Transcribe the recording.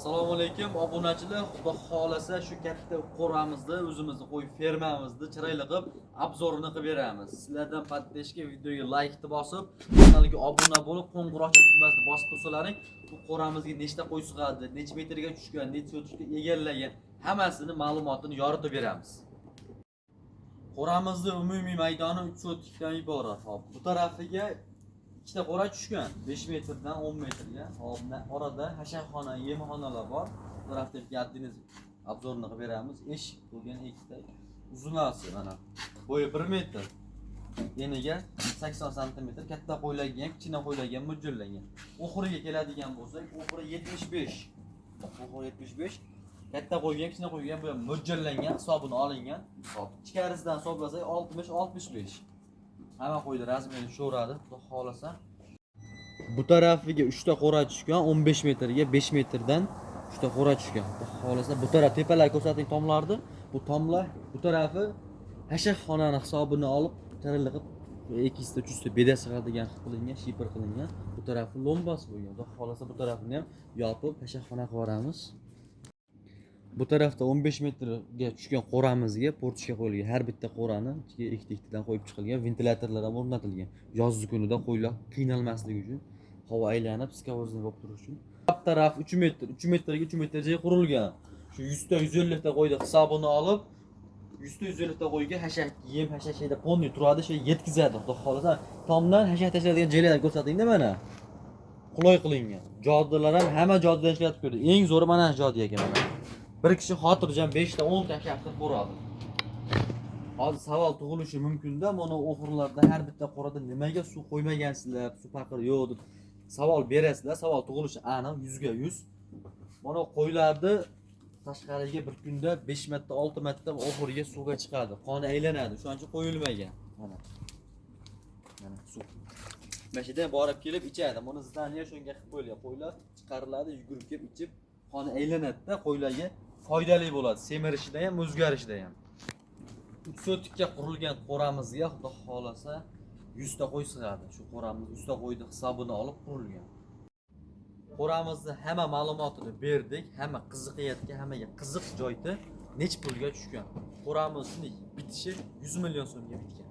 Assalomu alaykum obunachilar. Xudo xolasa shu katta qo'ramizni, o'zimizni qo'y fermamizni chiroyli qilib obzorini qilib beramiz. Sizlardan patteshga videoga like bosib, kanalga obuna bo'lib, qo'ng'iroqcha tugmasini bosib tursalaring, bu qo'ramizga nechta qo'y sig'adi, necha metrga tushgan, necha so'tga egallagan, hammasini ma'lumotini yoritib beramiz. Qo'ramizning umumiy maydoni 3 so'tdan iborat. Hop, bu tarafiga ikkita qo'ra tushgan 5 metrdan 10 metrga. Hop, orada hasharxona, yemxonalar bor. Bu tarafda gaddingiz obzorini qilib beramiz. Eshik bo'lgan ikkita uzunasi mana. Bo'yi 1 metr. Eniga 80 sm katta qo'ylarga ham, kichkina qo'ylarga ham mo'ljallangan. Oxiriga keladigan bo'lsak, oxiri 75. Oxiri 75. Katta qo'yga ham, kichkina qo'yga ham bu mo'ljallangan, hisobini olingan. Hop, ichkarisidan hisoblasak 60-65. Hamma qo'ylar razmeri sho'radi, xudo xolasa. Bu tarafiga 3 ta qo'ra tushgan, 15 metrga 5 metrdan 3 ta qo'ra tushgan. Xudo xolasa bu taraf tepalar ko'rsating tomlarni. Bu tomlar bu tarafi hasharxonani hisobini olib, chirilib 200 ta 300 ta beda sig'adigan qilingan, shipr qilingan. Bu tarafi lombasi bo'lgan. Xudo xolasa bu tarafini ham yopib hasharxona qilib yuboramiz. Bu tarafda 15 metrga tushgan qo'ramizga portishga qo'yilgan. Har bitta qo'rani ichiga ikkita-ikkitadan qo'yib chiqilgan, ventilyatorlar ham o'rnatilgan. Yozgi kunida qo'ylar qiynalmasligi uchun, havo aylanib, skavozni bo'lib turish uchun. Bu taraf 3 metr, 3 metrga 3 metr joy qurilgan. Shu 100 ta 150 ta qo'yda hisobini olib, 100 ta 150 ta qo'yga hashak, yem hashak shayda ponni turadi, shay yetkazadi. Xudo xolasa, tomdan hashak tashlaydigan joylarni ko'rsatingda mana. Qulay qilingan. Jodilar ham hamma jodidan ishlatib ko'rdi. Eng zo'ri mana shu jodi ekan mana. Bir kishi xotirjam 5 ta 10 ta shaqtir qo'radi. Hozir savol tug'ilishi mumkin-da, mana o'xirlarda har bitta qo'rada nimaga suv qo'ymagansizlar, suv paqiri yo'q deb savol berasizlar. Savol tug'ilishi aniq 100 ga 100. Mana qo'ylarni tashqariga bir kunda 5 marta, 6 marta oxiriga suvga chiqadi. Qoni aylanadi. Shuning uchun qo'yilmagan. Mana. Mana suv. Mashinadan borib kelib ichadi. Buni zdaniya shunga qilib qo'yilgan. Qo'ylar chiqariladi, yugurib kelib ichib, qoni aylanadi-da, qo'ylarga foydali bo'ladi, semirishida ham, o'zgarishida ham. 3 sotikka qurilgan qo'ramizga xudo xolasa 100 ta qo'y sig'adi. Shu qo'ramiz 100 ta qo'yni hisobini olib qurilgan. Qo'ramizni hamma ma'lumotini berdik, hamma qiziqayotgan, hammaga qiziq joyda nech pulga tushgan. Qo'ramizning bitishi 100 million so'mga bitgan.